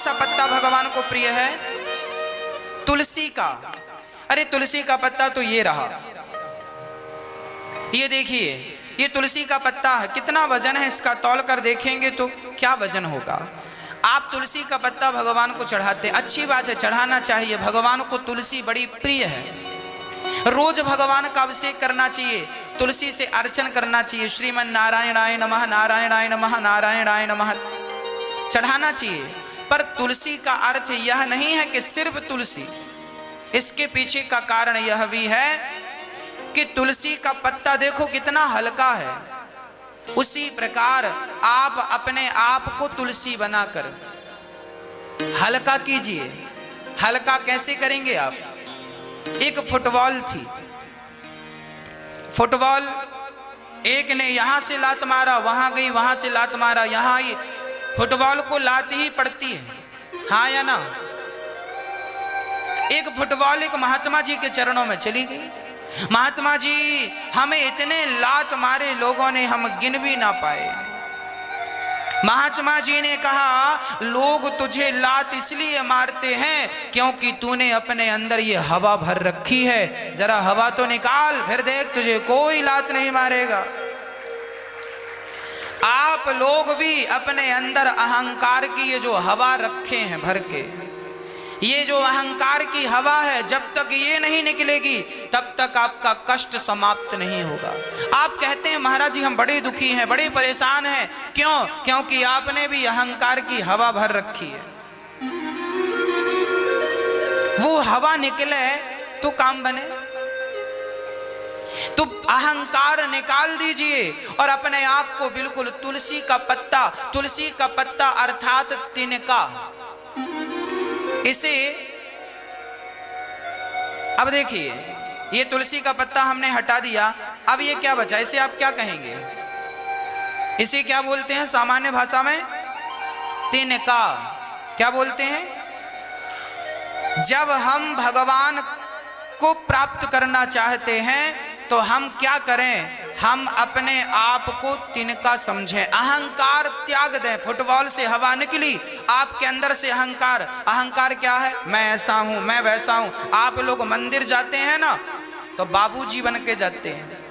सा पत्ता भगवान को प्रिय है? तुलसी का। अरे तुलसी का पत्ता तो ये रहा, ये देखिए, ये तुलसी का पत्ता है। कितना वजन है इसका? तौल कर देखेंगे तो क्या वजन होगा। आप तुलसी का पत्ता भगवान को चढ़ाते, अच्छी बात है, चढ़ाना चाहिए। भगवान को तुलसी बड़ी प्रिय है। रोज भगवान का अभिषेक करना चाहिए, तुलसी से अर्चन करना चाहिए। श्रीमन नारायणाय नमः, नारायणाय नमः, नारायणाय नमः चढ़ाना चाहिए। पर तुलसी का अर्थ यह नहीं है कि सिर्फ तुलसी, इसके पीछे का कारण यह भी है कि तुलसी का पत्ता देखो कितना हल्का है। उसी प्रकार आप अपने आप को तुलसी बनाकर हल्का कीजिए। हल्का कैसे करेंगे आप? एक फुटबॉल थी, फुटबॉल एक ने यहां से लात मारा, वहां गई, वहां से लात मारा, यहां आई। फुटबॉल को लात ही पड़ती है, हाँ या ना? एक फुटबॉल एक महात्मा जी के चरणों में चली गई। महात्मा जी, हमें इतने लात मारे लोगों ने, हम गिन भी ना पाए। महात्मा जी ने कहा, लोग तुझे लात इसलिए मारते हैं क्योंकि तूने अपने अंदर ये हवा भर रखी है। जरा हवा तो निकाल, फिर देख तुझे कोई लात नहीं मारेगा। आप लोग भी अपने अंदर अहंकार की ये जो हवा रखे हैं भर के, ये जो अहंकार की हवा है, जब तक ये नहीं निकलेगी तब तक आपका कष्ट समाप्त नहीं होगा। आप कहते हैं महाराज जी हम बड़े दुखी हैं, बड़े परेशान हैं, क्यों? क्योंकि आपने भी अहंकार की हवा भर रखी है। वो हवा निकले तो काम बने। तो अहंकार निकाल दीजिए और अपने आप को बिल्कुल तुलसी का पत्ता, तुलसी का पत्ता अर्थात तिनका, इसे अब देखिए, ये तुलसी का पत्ता हमने हटा दिया, अब ये क्या बचा? इसे आप क्या कहेंगे? इसे क्या बोलते हैं सामान्य भाषा में? तिनका। क्या बोलते हैं? जब हम भगवान को प्राप्त करना चाहते हैं तो हम क्या करें? हम अपने आप को तिनका समझें, अहंकार त्याग दें। फुटबॉल से हवा निकली, आपके अंदर से अहंकार। अहंकार क्या है? मैं ऐसा हूं, मैं वैसा हूं। आप लोग मंदिर जाते हैं ना तो बाबूजी बन के जाते हैं।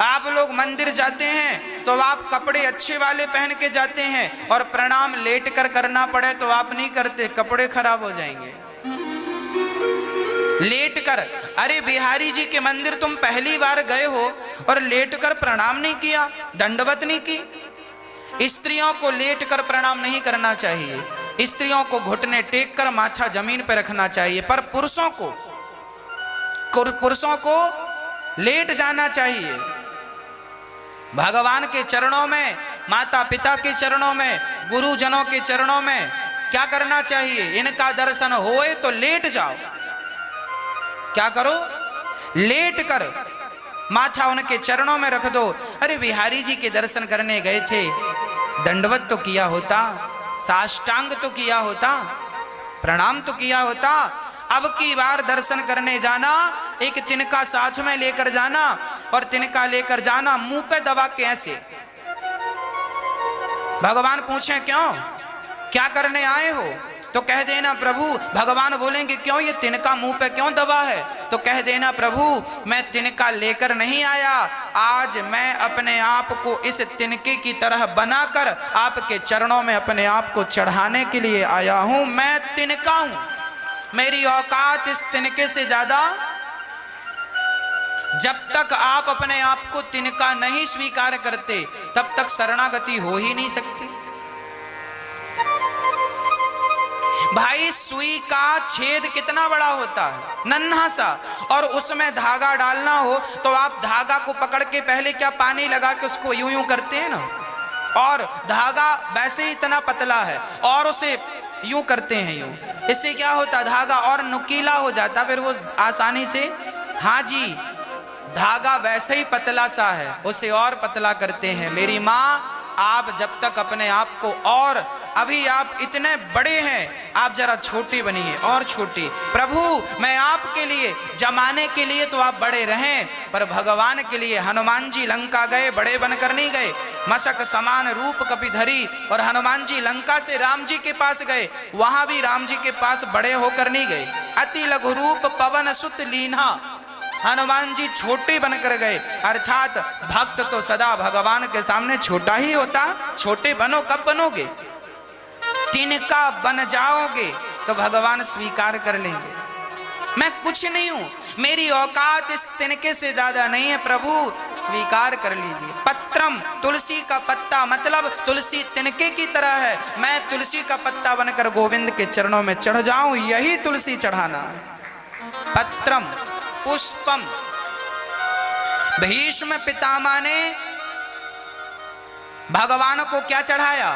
आप लोग मंदिर जाते हैं तो आप कपड़े अच्छे वाले पहन के जाते हैं, और प्रणाम लेट कर करना पड़े तो आप नहीं करते, कपड़े खराब हो जाएंगे। लेट कर, अरे बिहारी जी के मंदिर तुम पहली बार गए हो और लेट कर प्रणाम नहीं किया, दंडवत नहीं की। स्त्रियों को लेट कर प्रणाम नहीं करना चाहिए, स्त्रियों को घुटने टेक कर माथा जमीन पर रखना चाहिए। पर पुरुषों को लेट जाना चाहिए। भगवान के चरणों में, माता पिता के चरणों में, गुरुजनों के चरणों में क्या करना चाहिए? इनका दर्शन होए तो लेट जाओ। क्या करो? लेट कर माथा उनके चरणों में रख दो। अरे बिहारी जी के दर्शन करने गए थे, दंडवत तो किया होता, साष्टांग तो किया होता, प्रणाम तो किया होता। अब की बार दर्शन करने जाना, एक तिनका साथ में लेकर जाना, और तिनका लेकर जाना मुंह पे दबा के ऐसे। भगवान पूछे क्यों, क्या करने आए हो? तो कह देना प्रभु, भगवान बोलेंगे क्यों ये तिनका मुंह पे क्यों दबा है? तो कह देना प्रभु मैं तिनका लेकर नहीं आया, आज मैं अपने आप को इस तिनके की तरह बनाकर आपके चरणों में अपने आप को चढ़ाने के लिए आया हूं। मैं तिनका हूं, मेरी औकात इस तिनके से ज्यादा। जब तक आप अपने आप को तिनका नहीं स्वीकार करते तब तक शरणागति हो ही नहीं सकती। भाई सुई का छेद कितना बड़ा होता है, नन्हा सा, और उसमें धागा डालना हो तो आप धागा को पकड़ के पहले क्या पानी लगा के उसको यूं यूं करते हैं ना, और धागा वैसे ही इतना पतला है और उसे यूं करते हैं यूं। इससे क्या होता? धागा और नुकीला हो जाता, फिर वो आसानी से, हाँ जी, धागा वैसे ही पतला सा है, उसे और पतला करते हैं। मेरी माँ, आप जब तक अपने आप को, और अभी आप इतने बड़े हैं, आप जरा छोटे बनिए और छोटे। प्रभु मैं आपके लिए, जमाने के लिए तो आप बड़े रहें, पर भगवान के लिए हनुमान जी लंका गए, बड़े बनकर नहीं गए। मशक समान रूप कपिधरी। और हनुमान जी लंका से राम जी के पास गए, वहां भी राम जी के पास बड़े होकर नहीं गए। अति लघु रूप पवन सुत लीन्हा, हनुमान जी छोटे बनकर गए, अर्थात भक्त तो सदा भगवान के सामने छोटा ही होता। छोटे बनो, कब बनोगे? तिनका बन जाओगे तो भगवान स्वीकार कर लेंगे। मैं कुछ नहीं हूं, मेरी औकात इस तिनके से ज्यादा नहीं है, प्रभु स्वीकार कर लीजिए। पत्रम, तुलसी का पत्ता, मतलब तुलसी तिनके की तरह है। मैं तुलसी का पत्ता बनकर गोविंद के चरणों में चढ़ जाऊं, यही तुलसी चढ़ाना है। पत्रम, पुष्पम। भीष्म पितामह ने भगवान को क्या चढ़ाया?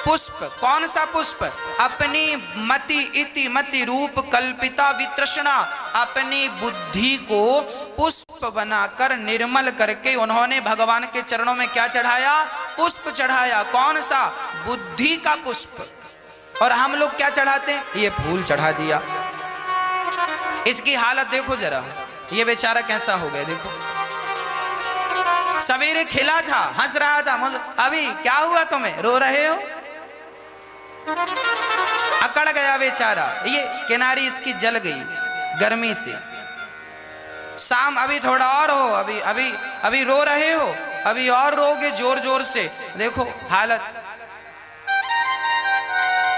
पुष्प। कौन सा पुष्प? अपनी मति इति मति रूप कल्पिता वितृष्णा, अपनी बुद्धि को पुष्प बनाकर निर्मल करके उन्होंने भगवान के चरणों में क्या चढ़ाया? पुष्प चढ़ाया। कौन सा? बुद्धि का पुष्प। और हम लोग क्या चढ़ाते हैं? ये फूल चढ़ा दिया। इसकी हालत देखो जरा, ये बेचारा कैसा हो गया देखो। सवेरे खिला था, हंस रहा था, अभी क्या हुआ तुम्हें? रो रहे हो? अकड़ गया बेचारा, ये किनारी इसकी जल गई गर्मी से। शाम अभी थोड़ा और हो, अभी रो रहे हो, अभी और रोगे जोर जोर से, देखो हालत।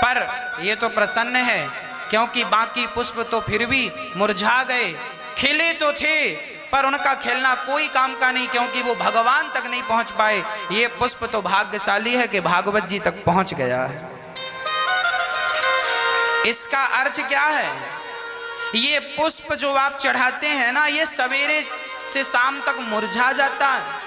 पर ये तो प्रसन्न है क्योंकि बाकी पुष्प तो फिर भी मुरझा गए। खिले तो थे पर उनका खिलना कोई काम का नहीं, क्योंकि वो भगवान तक नहीं पहुंच पाए। ये पुष्प तो भाग्यशाली है कि भागवत जी तक पहुंच गया है। इसका अर्थ क्या है? ये पुष्प जो आप चढ़ाते हैं ना, ये सवेरे से शाम तक मुरझा जाता है।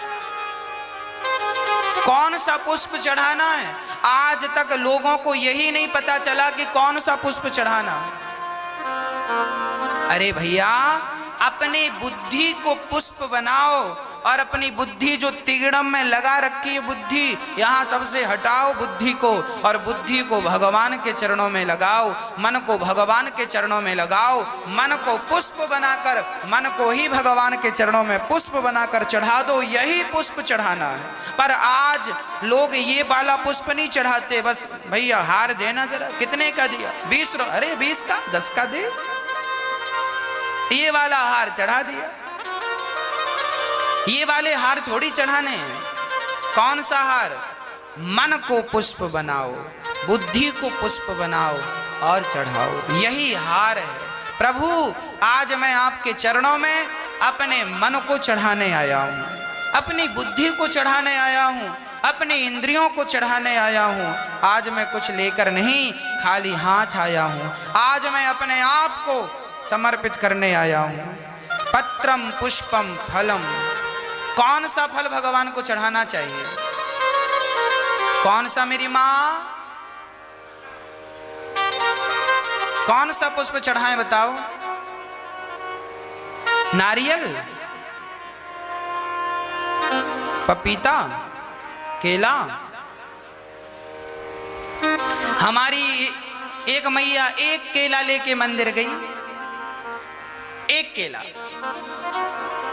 कौन सा पुष्प चढ़ाना है? आज तक लोगों को यही नहीं पता चला कि कौन सा पुष्प चढ़ाना। अरे भैया, अपनी बुद्धि को पुष्प बनाओ और अपनी बुद्धि जो तिगड़म में लगा रखी है बुद्धि, यहां सबसे हटाओ बुद्धि को और बुद्धि को भगवान के चरणों में लगाओ। मन को भगवान के चरणों में लगाओ, मन को पुष्प बनाकर, मन को ही भगवान के चरणों में पुष्प बनाकर चढ़ा दो, यही पुष्प चढ़ाना है। पर आज लोग ये वाला पुष्प नहीं चढ़ाते, बस भैया हार देना जरा, कितने का दिया? 20। अरे 20 का, 10 का दे, ये वाला हार चढ़ा दिया। ये वाले हार थोड़ी चढ़ाने हैं। कौन सा हार? मन को पुष्प बनाओ, बुद्धि को पुष्प बनाओ और चढ़ाओ, यही हार है। प्रभु, आज मैं आपके चरणों में अपने मन को चढ़ाने आया हूं, अपनी बुद्धि को चढ़ाने आया हूं, अपनी इंद्रियों को चढ़ाने आया हूं। आज मैं कुछ लेकर नहीं, खाली हाथ आया हूं। आज मैं अपने आप को समर्पित करने आया हूं। पत्रम पुष्पम फलम। कौन सा फल भगवान को चढ़ाना चाहिए? कौन सा मेरी मां? कौन सा पुष्प चढ़ाएं बताओ? नारियल, पपीता, केला? हमारी एक मैया एक केला लेके मंदिर गई, एक केला,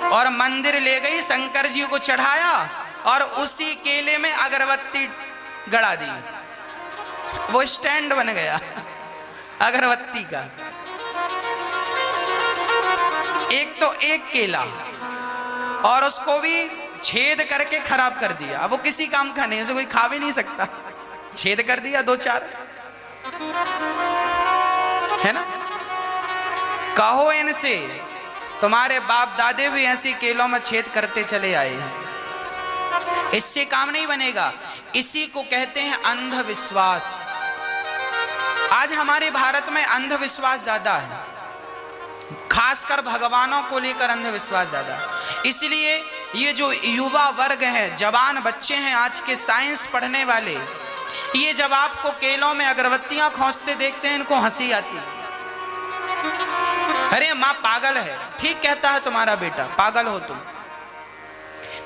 और मंदिर ले गई, शंकर जी को चढ़ाया और उसी केले में अगरबत्ती गड़ा दी। वो स्टैंड बन गया अगरबत्ती का। एक तो एक केला, और उसको भी छेद करके खराब कर दिया। अब वो किसी काम का नहीं, उसे कोई खा भी नहीं सकता, छेद कर दिया 2-4, है ना? कहो इनसे, तुम्हारे बाप दादे भी ऐसी केलों में छेद करते चले आए हैं, इससे काम नहीं बनेगा। इसी को कहते हैं अंधविश्वास। आज हमारे भारत में अंधविश्वास ज्यादा है, खासकर भगवानों को लेकर अंधविश्वास ज्यादा। इसलिए ये जो युवा वर्ग है, जवान बच्चे हैं आज के, साइंस पढ़ने वाले, ये जब आपको केलों में अगरबत्तियां खोसते देखते हैं, इनको हंसी आती है। अरे माँ पागल है, ठीक कहता है तुम्हारा बेटा, पागल हो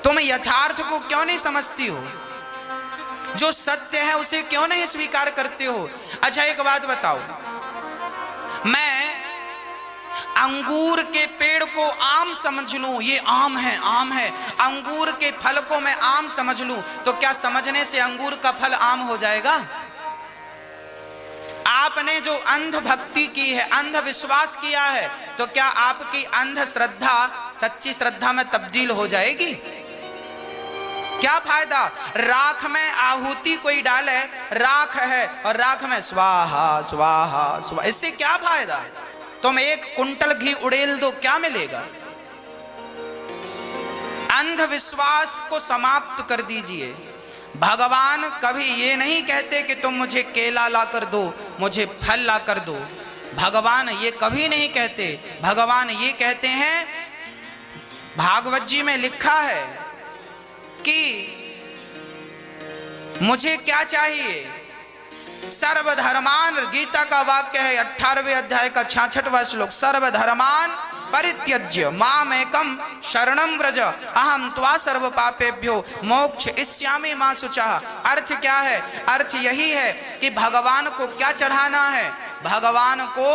तुम यथार्थ को क्यों नहीं समझती हो? जो सत्य है उसे क्यों नहीं स्वीकार करते हो? अच्छा एक बात बताओ, मैं अंगूर के पेड़ को आम समझ लूं, ये आम है, आम है, अंगूर के फल को मैं आम समझ लूं, तो क्या समझने से अंगूर का फल आम हो जाएगा? आपने जो अंध भक्ति की है, अंध विश्वास किया है, तो क्या आपकी अंध श्रद्धा सच्ची श्रद्धा में तब्दील हो जाएगी? क्या फायदा? राख में आहुति कोई डाले, राख है और राख में स्वाहा स्वाहा स्वाहा, इससे क्या फायदा? तुम 1 कुंटल घी उड़ेल दो, क्या मिलेगा? अंधविश्वास को समाप्त कर दीजिए। भगवान कभी ये नहीं कहते कि तुम मुझे केला ला कर दो, मुझे फल ला कर दो। भगवान ये कभी नहीं कहते। भगवान ये कहते हैं, भागवत जी में लिखा है कि मुझे क्या चाहिए? सर्वधर्मान, गीता का वाक्य है 18वें अध्याय का 66वां श्लोक, सर्वधर्मान परित्यज्य मामेकं शरणं व्रज अहम त्वा सर्व पापेभ्यो मोक्षयिष्यामि मा शुचः। अर्थ क्या है? अर्थ यही है कि भगवान को क्या चढ़ाना है? भगवान को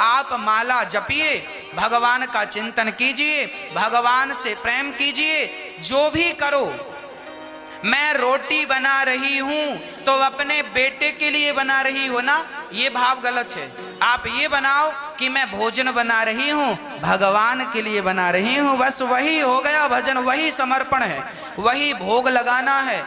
आप माला जपिए, भगवान का चिंतन कीजिए, भगवान से प्रेम कीजिए, जो भी करो। मैं रोटी बना रही हूं तो अपने बेटे के लिए बना रही हो ना, ये भाव गलत है। आप ये बनाओ कि मैं भोजन बना रही हूं, भगवान के लिए बना रही हूं, बस वही हो गया भजन, वही समर्पण है, वही भोग लगाना है।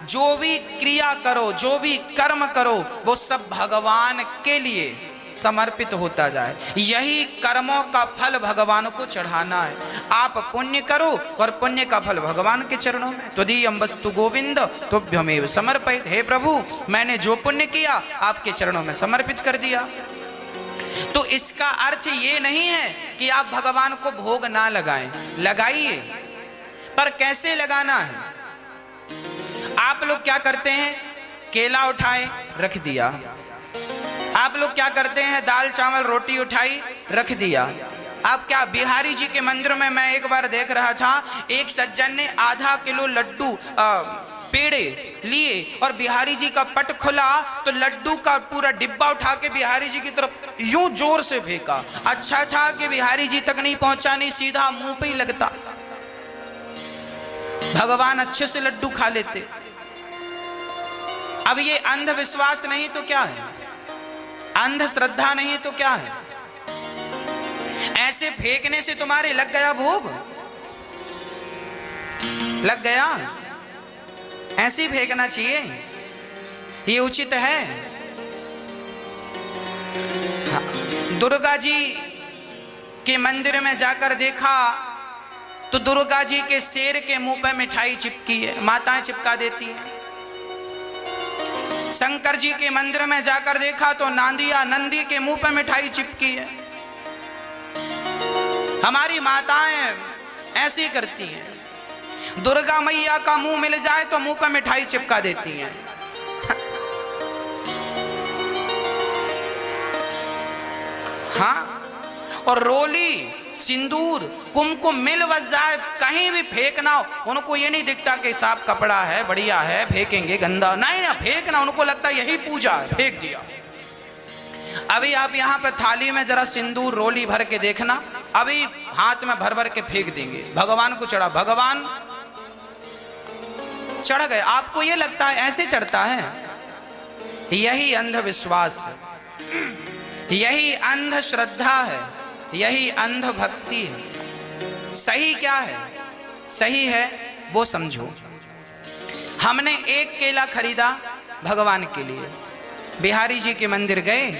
जो भी क्रिया करो, जो भी कर्म करो, वो सब भगवान के लिए समर्पित होता जाए। यही कर्मों का फल भगवान को चढ़ाना है। आप पुण्य करो और पुण्य का फल भगवान के चरणों में। त्वदीयं वस्तु गोविंद तुभ्यमेव समर्पयेत्। हे प्रभु, मैंने जो पुण्य किया आपके चरणों में समर्पित कर दिया। तो इसका अर्थ ये नहीं है कि आप भगवान को भोग ना लगाएं, लगाइए, पर कैसे लगाना है? आप लोग क्या करते हैं? केला उठाए रख दिया। आप लोग क्या करते हैं? दाल चावल रोटी उठाई रख दिया। आप क्या, बिहारी जी के मंदिर में मैं एक बार देख रहा था, एक सज्जन ने आधा किलो लड्डू पेड़े लिए और बिहारी जी का पट खुला तो लड्डू का पूरा डिब्बा उठा के बिहारी जी की तरफ यूं जोर से फेंका। अच्छा था कि बिहारी जी तक नहीं पहुंचा, नहीं सीधा मुंह पे ही लगता। भगवान अच्छे से लड्डू खा लेते। अब ये अंधविश्वास नहीं तो क्या है? अंधश्रद्धा नहीं तो क्या है? ऐसे फेंकने से तुम्हारे लग गया भोग, लग गया, ऐसे फेंकना चाहिए, ये उचित है। दुर्गा जी के मंदिर में जाकर देखा तो दुर्गा जी के शेर के मुंह पे मिठाई चिपकी है, माताएं चिपका देती हैं। शंकर जी के मंदिर में जाकर देखा तो नांदिया नंदी के मुंह पे मिठाई चिपकी है। हमारी माताएं ऐसी करती हैं। दुर्गा मैया का मुंह मिल जाए तो मुंह पे मिठाई चिपका देती हैं। हाँ, और रोली, सिंदूर, कुमकुम मिल बस जाए, कहीं भी फेंकना हो, उनको ये नहीं दिखता कि साफ कपड़ा है, बढ़िया है, फेंकेंगे गंदा, नहीं ना फेंकना, उनको लगता है यही पूजा है, फेंक दिया। अभी आप यहाँ पे थाली में जरा सिंदूर रोली भर के देखना, अभी हाथ में भर भर के फेंक देंगे। भगवान को चढ़ा, भगवान चढ़ गए। आपको ये लगता है ऐसे चढ़ता है? यही अंधविश्वास है, यही अंधश्रद्धा है, यही अंध भक्ति है। सही क्या है? सही है वो समझो। हमने एक केला खरीदा भगवान के लिए, बिहारी जी के मंदिर गए,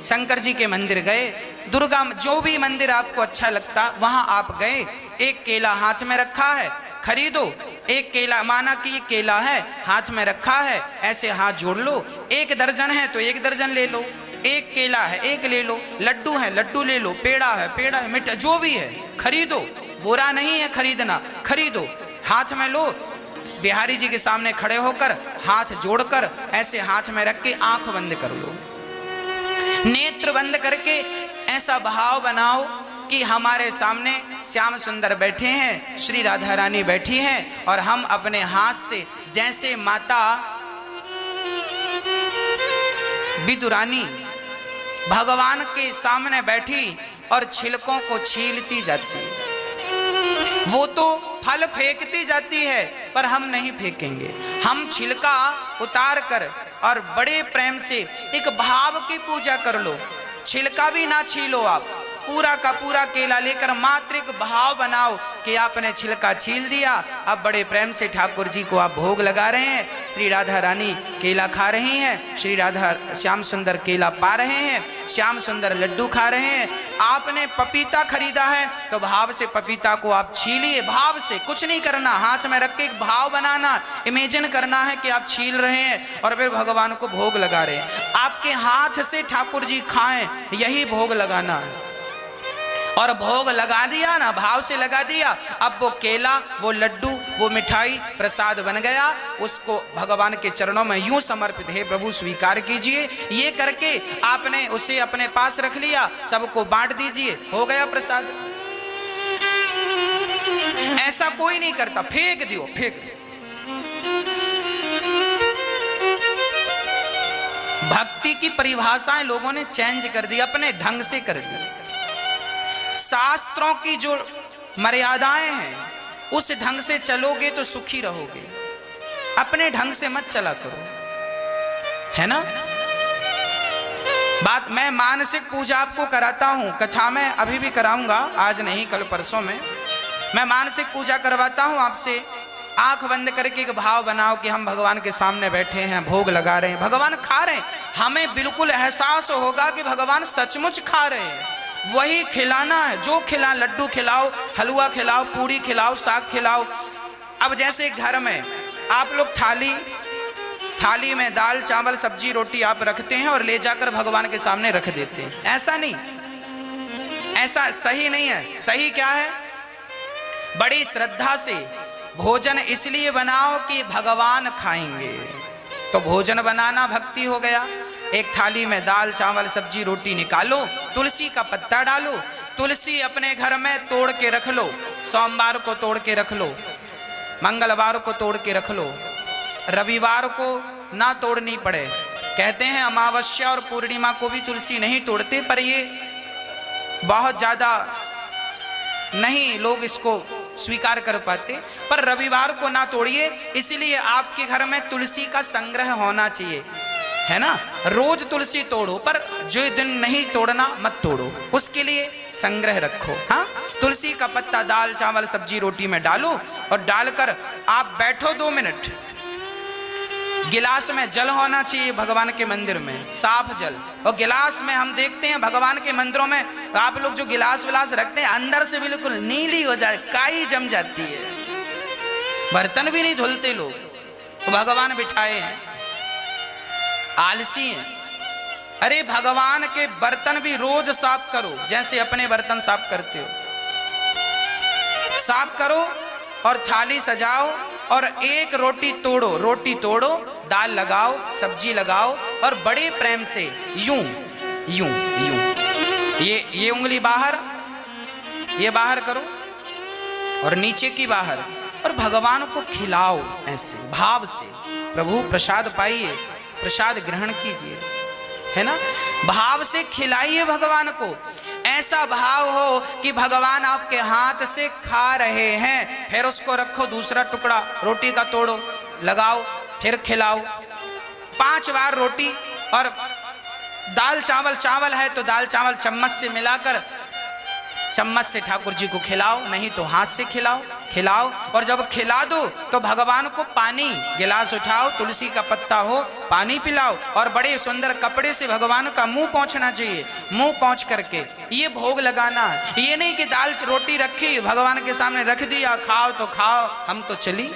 शंकर जी के मंदिर गए, दुर्गा, जो भी मंदिर आपको अच्छा लगता वहां आप गए, एक केला हाथ में रखा है, खरीदो। एक केला, माना कि ये केला है, हाथ में रखा है, ऐसे हाथ जोड़ लो। 1 दर्जन है तो 1 दर्जन ले लो, एक केला है 1 ले लो, लड्डू है लड्डू ले लो, पेड़ा है पेड़ा है, मिठाई जो भी है खरीदो, बुरा नहीं है खरीदना, खरीदो, हाथ में लो। बिहारी जी के सामने खड़े होकर हाथ जोड़कर ऐसे हाथ में रख के आंख बंद कर लो, नेत्र बंद करके ऐसा भाव बनाओ कि हमारे सामने श्याम सुंदर बैठे हैं, श्री राधा रानी बैठी हैं, और हम अपने हाथ से जैसे माता विदुरानी भगवान के सामने बैठी और छिलकों को छीलती जाती है। वो तो फल फेंकती जाती है, पर हम नहीं फेंकेंगे। हम छिलका उतार कर और बड़े प्रेम से एक भाव की पूजा कर लो। छिलका भी ना छीलो, आप पूरा का पूरा केला लेकर मात्र एक भाव बनाओ कि आपने छिलका छील दिया। अब बड़े प्रेम से ठाकुर जी को आप भोग लगा रहे हैं। श्री राधा रानी केला खा रही हैं, श्री राधा श्याम सुंदर केला पा रहे हैं, श्याम सुंदर लड्डू खा रहे हैं। आपने पपीता खरीदा है तो भाव से पपीता को आप छीलिए, भाव से, कुछ नहीं करना, हाथ में रख के एक भाव बनाना, इमेजिन करना है कि आप छील रहे हैं और फिर भगवान को भोग लगा रहे हैं। आपके हाथ से ठाकुर जी खाएं, यही भोग लगाना है। और भोग लगा दिया ना, भाव से लगा दिया, अब वो केला, वो लड्डू, वो मिठाई प्रसाद बन गया। उसको भगवान के चरणों में यूं समर्पित, हे प्रभु स्वीकार कीजिए। ये करके आपने उसे अपने पास रख लिया, सबको बांट दीजिए, हो गया प्रसाद। ऐसा कोई नहीं करता, फेंक दियो, फेंक दियो। भक्ति की परिभाषाएं लोगों ने चेंज कर दी, अपने ढंग से कर दी। शास्त्रों की जो मर्यादाएं हैं उस ढंग से चलोगे तो सुखी रहोगे, अपने ढंग से मत चला करो, है ना। बात, मैं मानसिक पूजा आपको कराता हूं, कथा में अभी भी कराऊंगा, आज नहीं कल परसों में। मैं मानसिक पूजा करवाता हूं आपसे। आंख बंद करके एक भाव बनाओ कि हम भगवान के सामने बैठे हैं, भोग लगा रहे हैं, भगवान खा रहे हैं। हमें बिल्कुल एहसास होगा कि भगवान सचमुच खा रहे हैं, वही खिलाना है। जो खिला, लड्डू खिलाओ, हलवा खिलाओ, पूड़ी खिलाओ, साग खिलाओ। अब जैसे घर में आप लोग थाली में दाल चावल सब्जी रोटी आप रखते हैं और ले जाकर भगवान के सामने रख देते हैं, ऐसा नहीं, ऐसा सही नहीं है। सही क्या है, बड़ी श्रद्धा से भोजन इसलिए बनाओ कि भगवान खाएंगे, तो भोजन बनाना भक्ति हो गया। एक थाली में दाल चावल सब्जी रोटी निकालो, तुलसी का पत्ता डालो, तुलसी अपने घर में तोड़ के रख लो, सोमवार को तोड़ के रख लो, मंगलवार को तोड़ के रख लो, रविवार को ना तोड़नी पड़े। कहते हैं अमावस्या और पूर्णिमा को भी तुलसी नहीं तोड़ते, पर ये बहुत ज़्यादा नहीं लोग इसको स्वीकार कर पाते, पर रविवार को ना तोड़िए। इसलिए आपके घर में तुलसी का संग्रह होना चाहिए, है ना। रोज तुलसी तोड़ो, पर जो दिन नहीं तोड़ना मत तोड़ो, उसके लिए संग्रह रखो। हाँ, तुलसी का पत्ता दाल चावल सब्जी रोटी में डालो और डालकर आप बैठो 2 मिनट। गिलास में जल होना चाहिए भगवान के मंदिर में, साफ जल। और गिलास में हम देखते हैं भगवान के मंदिरों में आप लोग जो गिलास विलास रखते हैं, अंदर से बिल्कुल नीली हो जाए, काई जम जाती है, बर्तन भी नहीं धुलते लोग, तो भगवान बिठाए हैं, आलसी हैं। अरे भगवान के बर्तन भी रोज साफ करो, जैसे अपने बर्तन साफ करते हो, साफ करो और थाली सजाओ और एक रोटी तोड़ो, दाल लगाओ, सब्जी लगाओ और बड़े प्रेम से यूं यूं यूं, ये उंगली बाहर, ये बाहर करो और नीचे की बाहर, और भगवान को खिलाओ ऐसे भाव से। प्रभु प्रसाद पाइए, प्रसाद ग्रहण कीजिए, है ना। भाव से खिलाइए भगवान को। ऐसा भाव हो कि भगवान आपके हाथ से खा रहे हैं, फिर उसको रखो, दूसरा टुकड़ा रोटी का तोड़ो, लगाओ, फिर खिलाओ। 5 बार रोटी और दाल चावल है तो दाल चावल चम्मच से मिलाकर चम्मच से ठाकुर जी को खिलाओ, नहीं तो हाथ से खिलाओ। और जब खिला दो तो भगवान को पानी, गिलास उठाओ, तुलसी का पत्ता हो, पानी पिलाओ और बड़े सुंदर कपड़े से भगवान का मुंह पोंछना चाहिए। मुंह पोंछ करके ये भोग लगाना है। ये नहीं कि दाल रोटी रखी भगवान के सामने रख दिया, खाओ तो खाओ, हम तो चली।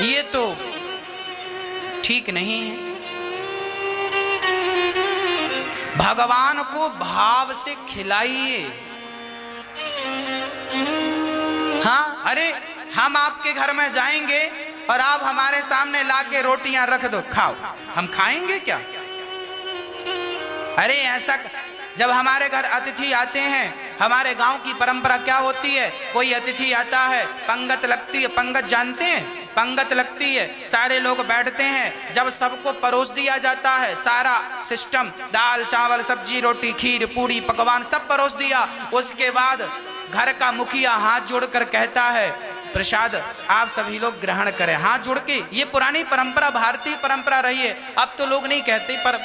ये तो ठीक नहीं है। भगवान को भाव से खिलाइए। हाँ, अरे हम आपके घर में जाएंगे और आप हमारे सामने लाके रोटियां रख दो, खाओ, हम खाएंगे क्या? अरे ऐसा, जब हमारे घर अतिथि आते हैं, हमारे गांव की परंपरा क्या होती है, कोई अतिथि आता है, पंगत लगती है। पंगत जानते हैं? पंगत लगती है, सारे लोग बैठते हैं। जब सबको परोस दिया जाता है, सारा सिस्टम दाल चावल सब्जी रोटी खीर पूड़ी पकवान सब परोस दिया, उसके बाद घर का मुखिया हाथ जोड़कर कहता है प्रसाद आप सभी लोग ग्रहण करें। हाथ जोड़ के, ये पुरानी परंपरा भारतीय परंपरा रही है। अब तो लोग नहीं कहते पर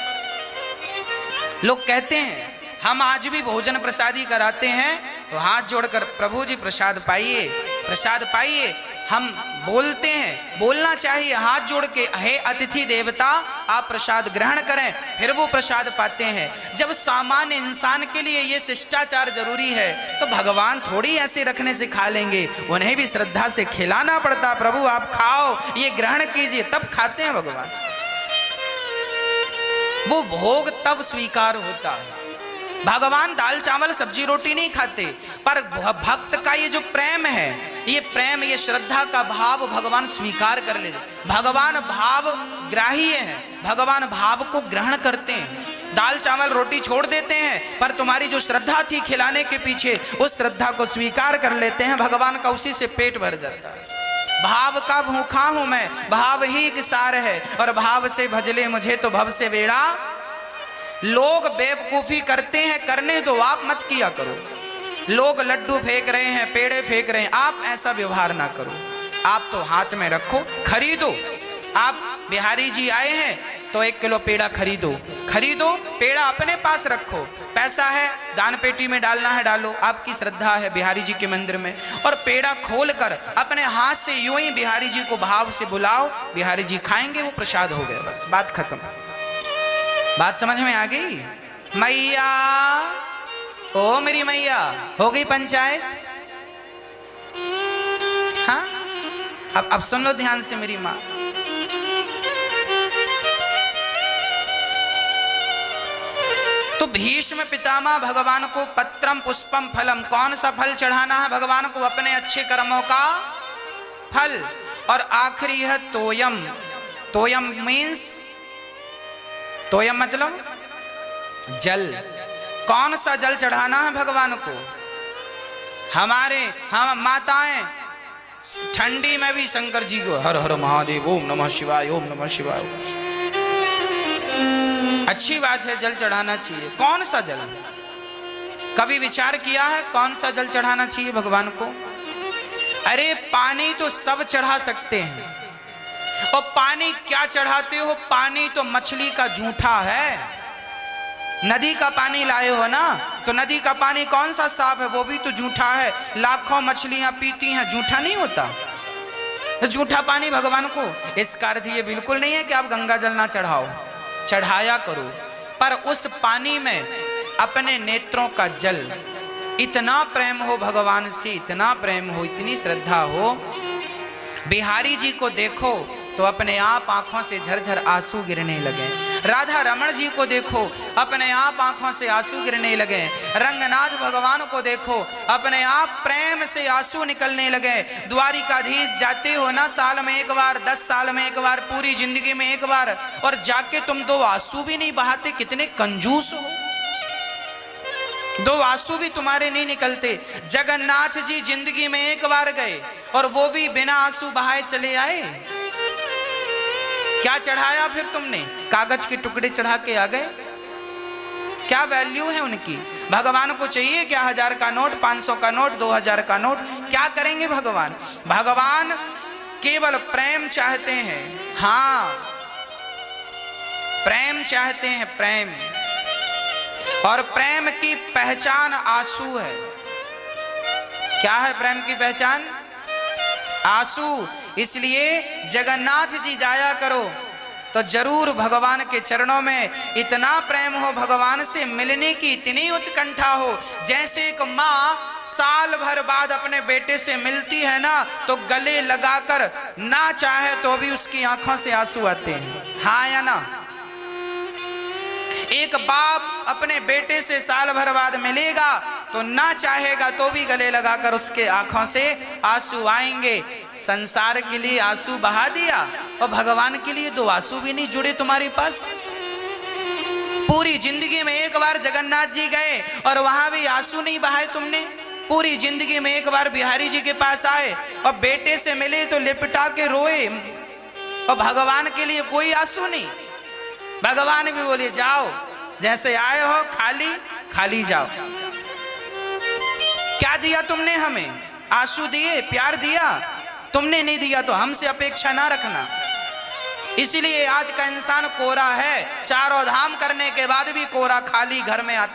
लोग कहते हैं। हम आज भी भोजन प्रसादी कराते हैं तो हाथ जोड़कर प्रभु जी प्रसाद पाइए, प्रसाद पाइए। हम बोलते हैं, बोलना चाहिए हाथ जोड़ के, हे अतिथि देवता आप प्रसाद ग्रहण करें, फिर वो प्रसाद पाते हैं। जब सामान्य इंसान के लिए ये शिष्टाचार जरूरी है तो भगवान थोड़ी ऐसे रखने से खा लेंगे, उन्हें भी श्रद्धा से खिलाना पड़ता। प्रभु आप खाओ, ये ग्रहण कीजिए, तब खाते हैं भगवान। वो भोग तब स्वीकार होता है। भगवान दाल चावल सब्जी रोटी नहीं खाते, पर भक्त का ये जो प्रेम है, ये प्रेम ये श्रद्धा का भाव भगवान स्वीकार कर लेते। भगवान भाव ग्राही है, भगवान भाव को ग्रहण करते हैं। दाल चावल रोटी छोड़ देते हैं, पर तुम्हारी जो श्रद्धा थी खिलाने के पीछे, उस श्रद्धा को स्वीकार कर लेते हैं। भगवान का उसी से पेट भर जाता है। भाव का भूखा हूं मैं, भाव ही एक सार है, और भाव से भजले मुझे तो भव से बेड़ा। लोग बेवकूफी करते हैं, करने दो, आप मत किया करो। लोग लड्डू फेंक रहे हैं, पेड़े फेंक रहे हैं, आप ऐसा व्यवहार ना करो। आप तो हाथ में रखो, खरीदो। आप बिहारी जी आए हैं तो 1 किलो पेड़ा खरीदो, खरीदो, पेड़ा अपने पास रखो। पैसा है दान पेटी में डालना है डालो, आपकी श्रद्धा है बिहारी जी के मंदिर में। और पेड़ा खोल कर अपने हाथ से यूं ही बिहारी जी को भाव से बुलाओ, बिहारी जी खाएंगे, वो प्रसाद हो गया, बस बात खत्म। बात समझ में आ गई? मैया, ओ मेरी मैया, हो गई पंचायत? हाँ, अब सुन लो ध्यान से मेरी माँ। तो भीष्म पितामह भगवान को पत्रम पुष्पम फलम, कौन सा फल चढ़ाना है भगवान को? अपने अच्छे कर्मों का फल। और आखिरी है तोयम। तोयम मीन्स, तोयम मतलब जल। कौन सा जल चढ़ाना है भगवान को? हम माताएं ठंडी में भी शंकर जी को हर हर महादेव, ओम नमः शिवाय, ओम नमः शिवाय। अच्छी बात है, जल चढ़ाना चाहिए। कौन सा जल? कभी विचार किया है कौन सा जल चढ़ाना चाहिए भगवान को? अरे पानी तो सब चढ़ा सकते हैं, और पानी क्या चढ़ाते हो? पानी तो मछली का जूठा है। नदी का पानी लाए हो ना, तो नदी का पानी कौन सा साफ है? वो भी तो जूठा है। लाखों मछलियां पीती हैं, जूठा नहीं होता? तो जूठा पानी भगवान को। इसका अर्थ ये बिल्कुल नहीं है कि आप गंगा जल ना चढ़ाओ, चढ़ाया करो, पर उस पानी में अपने नेत्रों का जल, इतना प्रेम हो भगवान से, इतना प्रेम हो, इतनी श्रद्धा हो। बिहारी जी को देखो तो अपने आप आंखों से झरझर आंसू गिरने लगे। राधा रमण जी को देखो, अपने आप आंखों से आंसू गिरने लगे। रंगनाथ भगवान को देखो, अपने आप प्रेम से आंसू निकलने लगे। द्वारिकाधीश जाते हो ना, साल में एक बार, 10 साल में एक बार, पूरी जिंदगी में एक बार, और जाके तुम 2 आंसू भी नहीं बहाते, कितने कंजूस हो। 2 आंसू भी तुम्हारे नहीं निकलते। जगन्नाथ जी जिंदगी में एक बार गए, और वो भी बिना आंसू बहाए चले आए। क्या चढ़ाया फिर तुमने? कागज के टुकड़े चढ़ा के आ गए। क्या वैल्यू है उनकी? भगवान को चाहिए क्या 1000 का नोट, 500 का नोट, 2000 का नोट? क्या करेंगे भगवान? भगवान केवल प्रेम चाहते हैं। हाँ, प्रेम चाहते हैं, प्रेम। और प्रेम की पहचान आंसू है। क्या है प्रेम की पहचान? आंसू। इसलिए जगन्नाथ जी जाया करो तो जरूर भगवान के चरणों में इतना प्रेम हो, भगवान से मिलने की इतनी उत्कंठा हो। जैसे एक माँ साल भर बाद अपने बेटे से मिलती है ना, तो गले लगाकर ना चाहे तो भी उसकी आंखों से आंसू आते हैं। हाँ या ना? एक बाप अपने बेटे से साल भर बाद मिलेगा तो ना चाहेगा तो भी गले लगाकर उसके आंखों से आंसू आएंगे। संसार के लिए आंसू बहा दिया, और भगवान के लिए 2 आंसू भी नहीं जुड़े तुम्हारे पास। पूरी जिंदगी में एक बार जगन्नाथ जी गए और वहां भी आंसू नहीं बहाए तुमने। पूरी जिंदगी में एक बार बिहारी जी के पास आए और बेटे से मिले तो लिपटा के रोए, और भगवान के लिए कोई आंसू नहीं। भगवान भी बोले जाओ, जैसे आए हो खाली खाली जाओ। क्या दिया तुमने हमें? आंसू दिए, प्यार दिया? तुमने नहीं दिया तो हमसे अपेक्षा ना रखना। इसीलिए आज का इंसान कोरा है, चारों धाम करने के बाद भी कोरा खाली घर में आता।